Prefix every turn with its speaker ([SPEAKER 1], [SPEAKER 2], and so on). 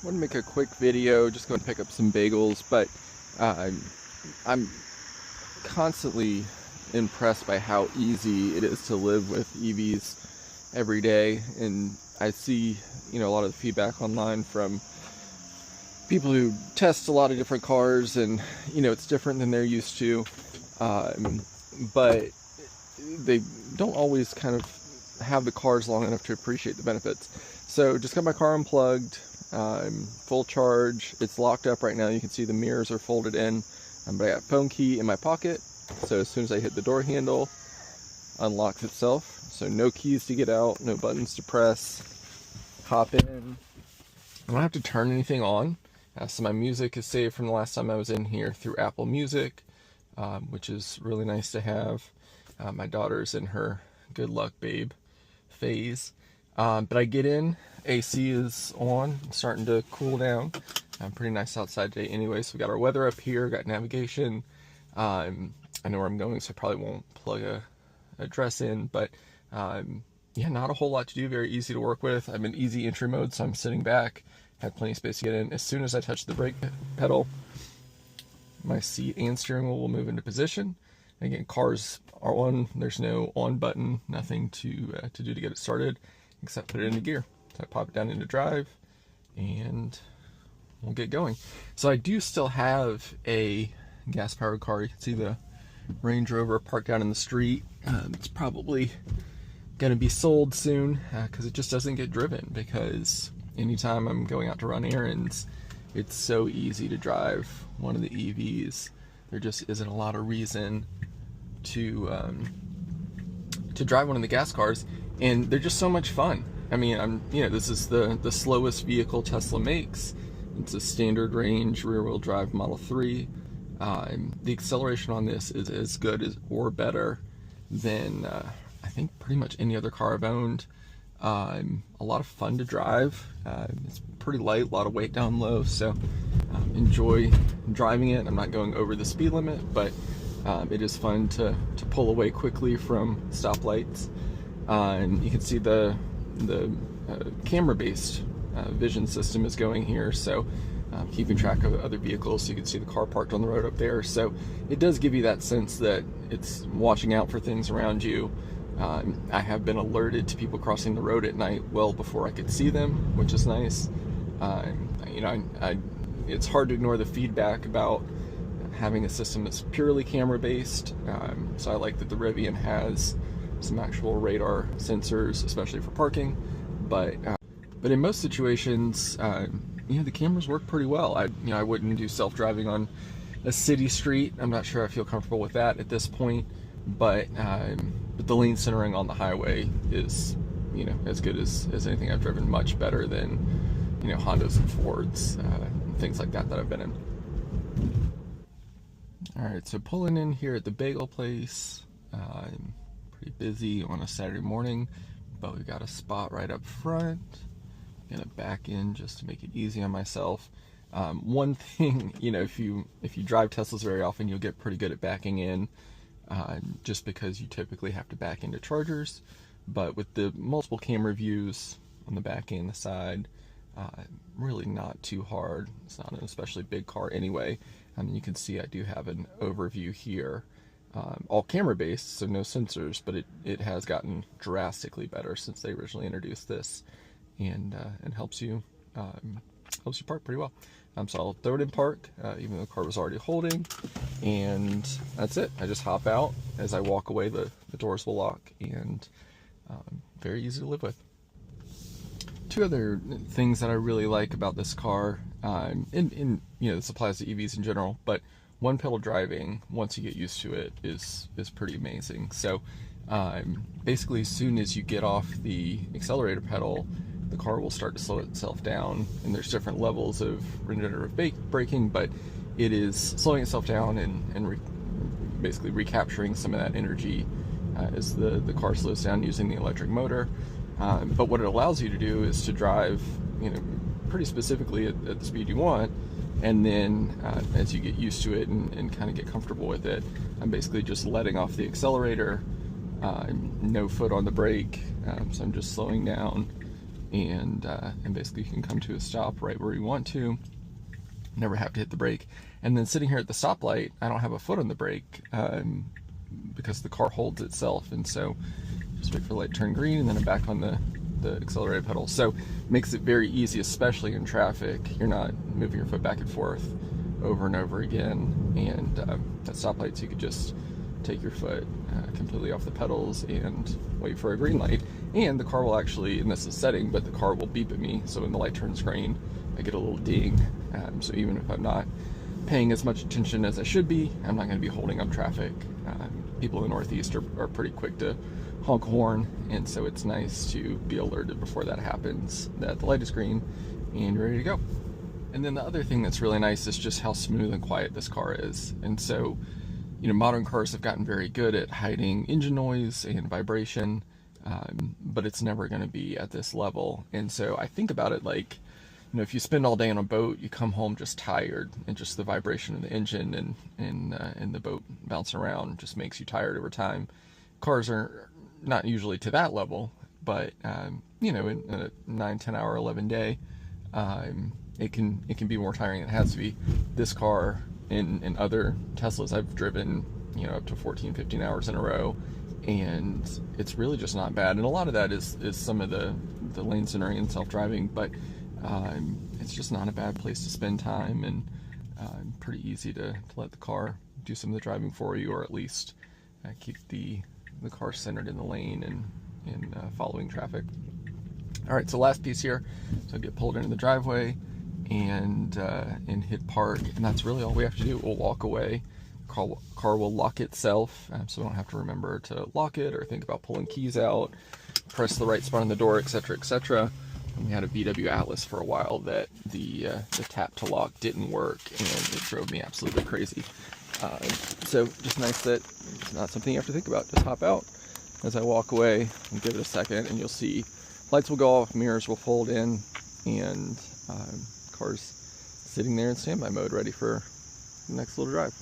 [SPEAKER 1] want to make a quick video, just going to pick up some bagels, but I'm constantly impressed by how easy it is to live with EVs every day. And I see, a lot of the feedback online from people who test a lot of different cars, and it's different than they're used to, but they don't always kind of have the cars long enough to appreciate the benefits. So just got my car unplugged, full charge. It's locked up right now. You can see the mirrors are folded in, but I got phone key in my pocket. So as soon as I hit the door handle, unlocks itself. So no keys to get out, no buttons to press. Hop in. I don't have to turn anything on. So my music is saved from the last time I was in here through Apple Music, which is really nice to have. My daughter's in her good luck babe phase. But I get in, AC is on, it's starting to cool down. Pretty nice outside today anyway. So we got our weather up here, got navigation. I know where I'm going, so I probably won't plug a address in, but yeah, not a whole lot to do, very easy to work with. I'm in easy entry mode, so I'm sitting back, have plenty of space to get in. As soon as I touch the brake pedal, my seat and steering wheel will move into position. Again, cars are on, there's no on button, nothing to do to get it started, except put it into gear. So I pop it down into drive, and we'll get going. So I do still have a gas-powered car. You can see the Range Rover parked down in the street. It's probably going to be sold soon, because it just doesn't get driven, because anytime I'm going out to run errands, it's so easy to drive one of the EVs. There just isn't a lot of reason to drive one of the gas cars, and they're just so much fun. I mean, this is the slowest vehicle Tesla makes. It's a standard range rear-wheel drive Model 3. The acceleration on this is as good as or better than I think pretty much any other car I've owned. A lot of fun to drive. It's pretty light, a lot of weight down low, so enjoy driving it. I'm not going over the speed limit, but it is fun to pull away quickly from stoplights. And you can see the camera-based vision system is going here, so keeping track of other vehicles. So you can see the car parked on the road up there. So it does give you that sense that it's watching out for things around you. I have been alerted to people crossing the road at night well before I could see them, which is nice. It's hard to ignore the feedback about having a system that's purely camera-based. So I like that the Rivian has some actual radar sensors, especially for parking. But in most situations, the cameras work pretty well. I wouldn't do self-driving on a city street. I'm not sure I feel comfortable with that at this point. But the lane centering on the highway is, as good as anything I've driven. Much better than, Hondas and Fords, things like that I've been in. All right, so pulling in here at the bagel place. Pretty busy on a Saturday morning, but we've got a spot right up front. I'm gonna back in just to make it easy on myself. One thing, if you drive Teslas very often, you'll get pretty good at backing in. Just because you typically have to back into chargers, but with the multiple camera views on the back and the side, really not too hard. It's not an especially big car anyway. You can see I do have an overview here, all camera based, so no sensors, but it has gotten drastically better since they originally introduced this, and helps you park pretty well. So I'll throw it in park, even though the car was already holding, and that's it. I just hop out. As I walk away, the doors will lock, and very easy to live with. Two other things that I really like about this car, this applies to EVs in general, but one pedal driving, once you get used to it, is pretty amazing. So basically, as soon as you get off the accelerator pedal, the car will start to slow itself down, and there's different levels of regenerative braking, but it is slowing itself down and basically recapturing some of that energy as the car slows down using the electric motor. But what it allows you to do is to drive, pretty specifically at the speed you want, and then as you get used to it and kind of get comfortable with it, I'm basically just letting off the accelerator, no foot on the brake, so I'm just slowing down and basically you can come to a stop right where you want to, never have to hit the brake. And then sitting here at the stoplight, I don't have a foot on the brake because the car holds itself, and so just wait for the light to turn green and then I'm back on the accelerated pedal. So it makes it very easy, especially in traffic. You're not moving your foot back and forth over and over again, and at stoplights you could just take your foot completely off the pedals and wait for a green light, and the car will actually, and this is setting, but the car will beep at me, so when the light turns green I get a little ding. So even if I'm not paying as much attention as I should be, I'm not going to be holding up traffic. People in the Northeast are pretty quick to honk horn, and so it's nice to be alerted before that happens that the light is green and you're ready to go. And then the other thing that's really nice is just how smooth and quiet this car is. And so, you know, modern cars have gotten very good at hiding engine noise and vibration, but it's never going to be at this level. And so I think about it like, you know, if you spend all day on a boat, you come home just tired, and just the vibration of the engine and the boat bouncing around just makes you tired over time. Cars are not usually to that level, but you know, in a 9-10 hour 11 day, it can be more tiring than it has to be. This car and other Teslas I've driven, you know, up to 14-15 hours in a row, and it's really just not bad. And a lot of that is some of the lane centering and self-driving, but it's just not a bad place to spend time, and pretty easy to let the car do some of the driving for you, or at least keep the car centered in the lane and following traffic. All right, so last piece here. So I get pulled into the driveway and hit park, and that's really all we have to do. We'll walk away. Car will lock itself, so we don't have to remember to lock it or think about pulling keys out, press the right spot on the door, etc., etc. We had a VW Atlas for a while that the tap to lock didn't work, and it drove me absolutely crazy. So just nice that it's not something you have to think about. Just hop out. As I walk away, and give it a second, and you'll see lights will go off, mirrors will fold in, and car's sitting there in standby mode, ready for the next little drive.